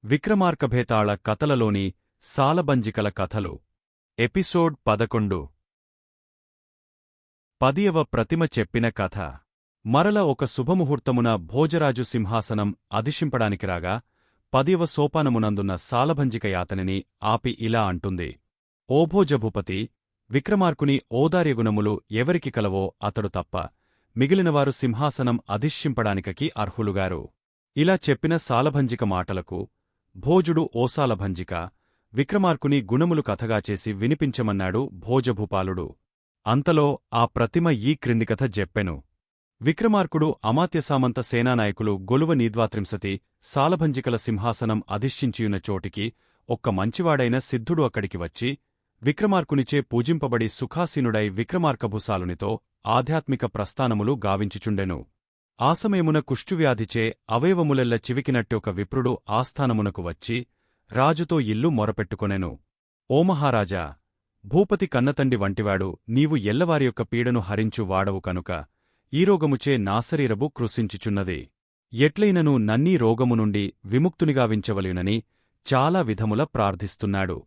విక్రమార్కభేతాళ కథలలోని సాలబంజికల కథలు ఎపిసోడ్ 11 10వ ప్రతిమ చెప్పిన కథ. మరల ఒక శుభముహూర్తమున భోజరాజు సింహాసనం అధిషింపడానికి రాగా 10వ సోపానమునందున్న సాలభంజిక యాతనిని ఆపి ఇలా అంటుంది: ఓ భోజభూపతి, విక్రమార్కుని ఓదార్యగుణములు ఎవరికి కలవో అతడు తప్ప మిగిలినవారు సింహాసనం అధిష్యింపడానికకి అర్హులుగారు. ఇలా చెప్పిన సాలభంజిక మాటలకు భోజుడు ఓసాలభంజిక, విక్రమార్కుని గుణములు కథగాచేసి వినిపించమన్నాడు భోజభూపాలుడు. అంతలో ఆ ప్రతిమ ఈ క్రింది కథ జెప్పెను. విక్రమార్కుడు అమాత్యసామంత సేనానాయకులు గొలువ నీద్వాత్రింశతి సాలభంజికల సింహాసనం అధిష్ఠించియున్న చోటికి ఒక్క మంచివాడైన సిద్ధుడు అక్కడికి వచ్చి విక్రమార్కునిచే పూజింపబడి సుఖాసీనుడై విక్రమార్కభుసాలునితో ఆధ్యాత్మిక ప్రస్థానములు గావించుచుండెను. ఆసమయమున కుష్ఠువ్యాధిచే అవయవములెల్ల చివికినట్టి ఒక విప్రుడు ఆస్థానమునకు వచ్చి రాజుతో ఇల్లు మొరపెట్టుకొనెను. ఓ మహారాజా, భూపతి కన్నతండి వంటివాడు నీవు ఎల్లవారి యొక్క పీడను హరించు వాడవు కనుక ఈ రోగముచే నాశరీరబు కృశించుచున్నది. ఎట్లైనను నన్నీ రోగము నుండి విముక్తునిగావించవలయునని చాలా విధముల ప్రార్థిస్తున్నాడు.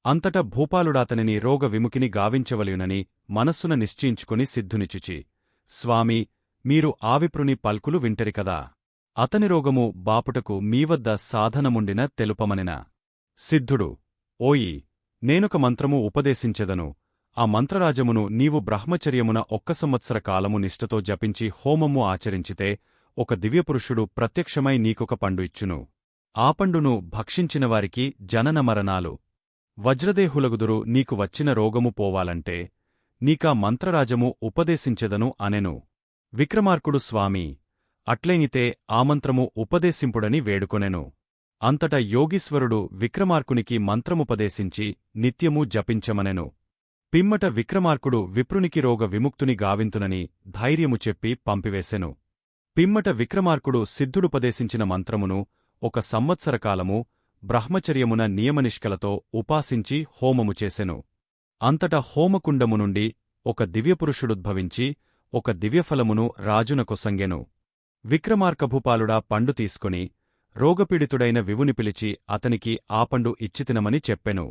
అంతట భూపాలుడాతనిని రోగ విముఖిని గావించవలయునని మనస్సున నిశ్చయించుకుని సిద్ధునిచుచి, స్వామీ, మీరు ఆవిప్రుని పల్కులు వింటరికదా, అతని రోగము బాపుటకు మీవద్ద సాధనముండిన తెలుపమనెన. సిద్ధుడు: ఓయి, నేనొక మంత్రము ఉపదేశించెదను. ఆ మంత్రరాజమును నీవు బ్రహ్మచర్యమున 1 సంవత్సర కాలము నిష్ఠతో జపించి హోమము ఆచరించితే ఒక దివ్యపురుషుడు ప్రత్యక్షమై నీకొక పండు ఇచ్చును. ఆ పండును భక్షించినవారికి జనన మరణాలు వజ్రదేహులగుదురు. నీకు వచ్చిన రోగము పోవాలంటే నీకా మంత్రరాజము ఉపదేశించెదను అనెను. విక్రమార్కుడు: స్వామీ, అట్లైనితే ఆ మంత్రము ఉపదేశింపుడని వేడుకొనెను. అంతట యోగీశ్వరుడు విక్రమార్కునికి మంత్రముపదేశించి నిత్యమూ జపించమనెను. పిమ్మట విక్రమార్కుడు విప్రునికి రోగ విముక్తుని గావింతునని ధైర్యము చెప్పి పంపివేసెను. పిమ్మట విక్రమార్కుడు సిద్ధుడుపదేశించిన మంత్రమును 1 సంవత్సరకాలము బ్రహ్మచర్యమున నియమనిష్కలతో ఉపాసించి హోమము చేసెను. అంతట హోమకుండము నుండి ఒక దివ్యపురుషుడుద్భవించి ఒక దివ్యఫలమును రాజునకొసంగెను. విక్రమార్కభూపాలుడా పండు తీసుకొని రోగపీడితుడైన వివుని పిలిచి అతనికి ఆ పండు ఇచ్చితినమని చెప్పెను.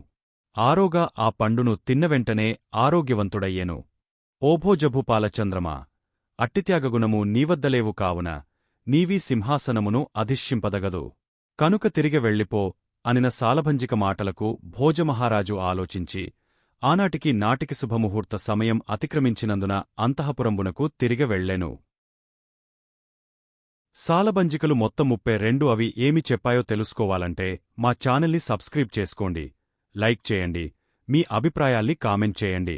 ఆరోగా ఆ పండును తిన్నవెంటనే ఆరోగ్యవంతుడయ్యెను. ఓభోజభూపాలచంద్రమా, అట్టిత్యాగగుణము నీవద్దలేవు కావున నీవీ సింహాసనమును అధిష్యింపదగదు. కనుక తిరిగె వెళ్ళిపో అనిన సాలభంజిక మాటలకు భోజమహారాజు ఆలోచించి ఆనాటికి నాటికి శుభముహూర్త సమయం అతిక్రమించినందున అంతఃపురంబునకు తిరిగె వెళ్ళెను. సాలబంజికలు మొత్తం 32. అవి ఏమి చెప్పాయో తెలుసుకోవాలంటే మా ఛానల్ని సబ్స్క్రైబ్ చేసుకోండి, లైక్ చేయండి, మీ అభిప్రాయాల్ని కామెంట్ చేయండి.